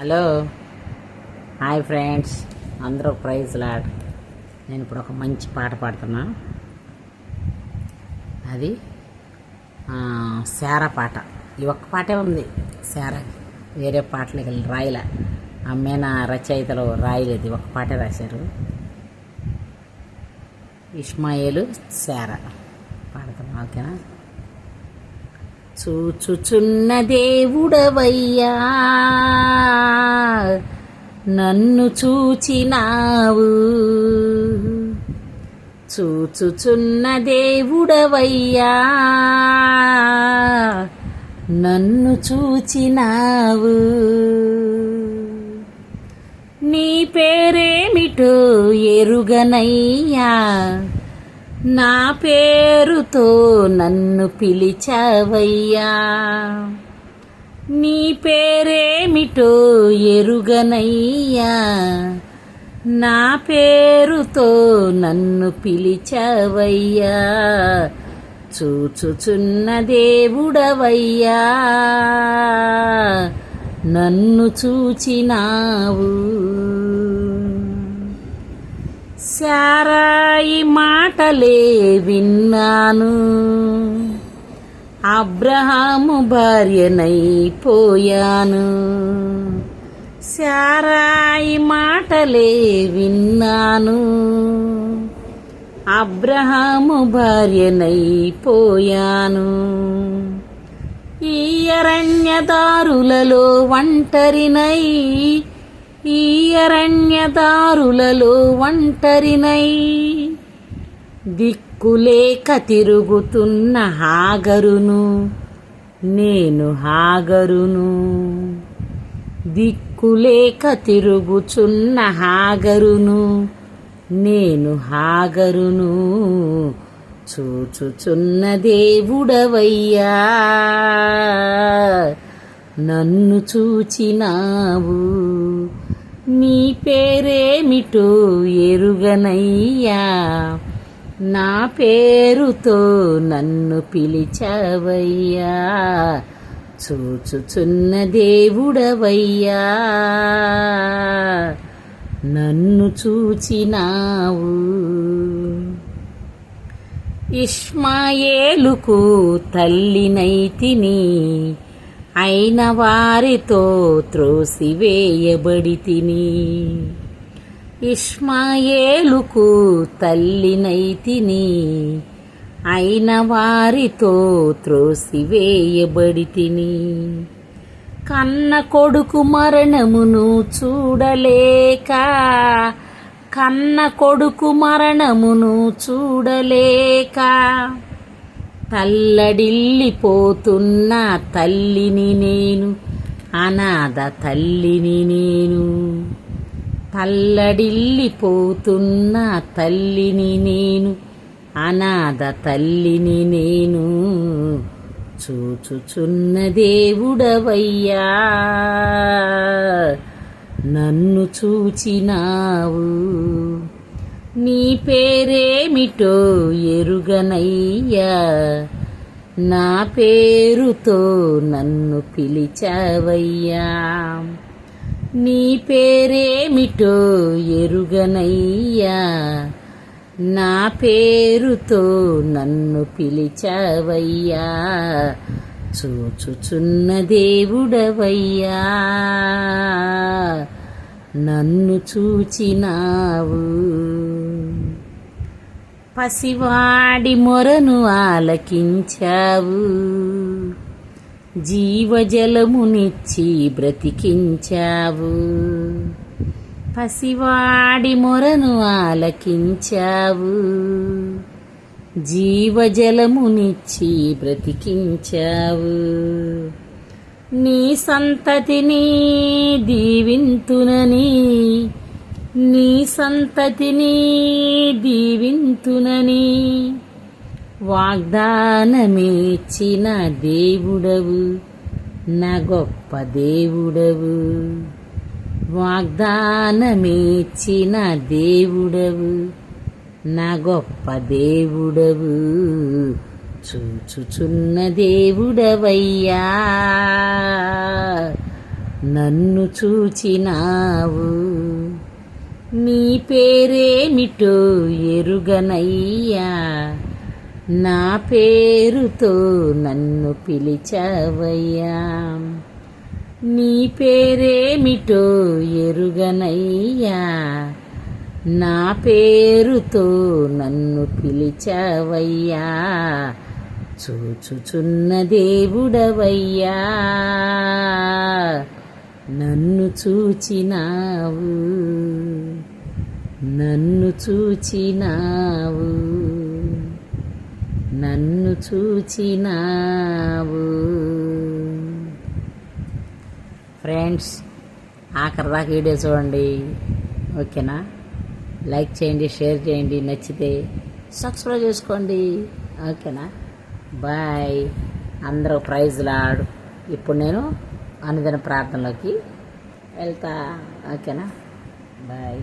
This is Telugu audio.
హలో, హాయ్ ఫ్రెండ్స్, అందరూ ప్రైజ్ లాడ్. నేను ఇప్పుడు ఒక మంచి పాట పాడుతున్నా. అది శారా పాట. ఈ ఒక్క పాటే ఉంది శారా, వేరే పాటలు రాయలే. అమ్మేన రచయితలు రాయలేదు, ఒక్క పాటే రాశారు. ఇష్మాయేలు శారా పాడుతున్నా, ఓకేనా? చూచుచున్న దేవుడవయ్యా, నన్ను చూచినావు. చూచుచున్న దేవుడవయ్యా, నన్ను చూచినావు. నీ పేరేమిటో ఎరుగనయ్యా, నా పేరుతో నన్ను పిలిచావయ్యా. నీ పేరేమిటో ఎరుగనయ్యా, నా పేరుతో నన్ను పిలిచావయ్యా. చూచుచున్న దేవుడవయ్యా, నన్ను చూచినావు. శారాయి మాటలే విన్నాను, అబ్రహాము భార్యనైపోయాను. శారాయి మాటలే విన్నాను, అబ్రహాము భార్యనైపోయాను. ఈ అరణ్యదారులలో ఒంటరినై, ఈ అరణ్యదారులలో ఒంటరినై, దిక్కులేక తిరుగుతున్న హాగరును నేను, హాగరును. దిక్కులేక తిరుగుచున్న హాగరును నేను, హాగరును. చూచుచున్న దేవుడవయ్యా, నన్ను చూచినావు. నీ పేరేమిటో ఎరుగనయ్యా, నా పేరుతో నన్ను పిలిచావయ్యా. చూచుచున్న దేవుడవయ్యా, నన్ను చూచినావు. ఇష్మాయేలుకు తల్లినైతిని, అయిన వారితో త్రోసివేయబడితిని. ఇష్మాయేలుకు తల్లినైతిని, అయిన వారితో త్రోసివేయబడితిని. కన్న కొడుకు మరణమును చూడలేక, కన్న కొడుకు మరణమును చూడలేక, తల్లడిల్లిపోతున్న తల్లిని నేను, అనాథ తల్లిని నేను. తల్లడిల్లిపోతున్న తల్లిని నేను, అనాథ తల్లిని నేను. చూచుచున్న దేవుడవయ్యా, నన్ను చూచినావు. నీ పేరేమిటో ఎరుగనయ్యా, నా పేరుతో నన్ను పిలిచావయ్యా. నీ పేరేమిటో ఎరుగనయ్యా, నా పేరుతో నన్ను పిలిచావయ్యా. చూచుచున్న దేవుడవయ్యా, నన్ను చూచినావు. పసివాడి మొరను ఆలకించావు, జీవజలమునిచ్చి బ్రతికించావు. పసివాడి మొరను ఆలకించావు, జీవజలమునిచ్చి బ్రతికించావు. నీ సంతతిని దీవింతునని, నీ సంతతిని దీవింతునని వాగ్దానమిచ్చిన దేవుడవు, నా గొప్ప దేవుడవు. వాగ్దానమిచ్చిన దేవుడవు, నా గొప్ప దేవుడవు. చూచుచున్న దేవుడవయ్యా, నన్ను చూచినావు. నీ పేరేమిటో ఎరుగనయ్యా, నా పేరుతో నన్ను పిలిచావయ్యా. నీ పేరేమిటో ఎరుగనయ్యా, నా పేరుతో నన్ను పిలిచావయ్యా. చూచుచున్న దేవుడవయ్యా, నన్ను చూచినావు, నన్ను చూచినావు, నన్ను చూచినావు. ఫ్రెండ్స్, ఆఖరి దాకా వీడియో చూడండి, ఓకేనా? లైక్ చేయండి, షేర్ చేయండి, నచ్చితే సబ్స్క్రైబ్ చేసుకోండి, ఓకేనా? బాయ్. అందరూ ప్రైజ్ లాడ్. ఇప్పుడు నేను అనుదిన ప్రార్థనలోకి వెళ్తా, ఓకేనా? బాయ్.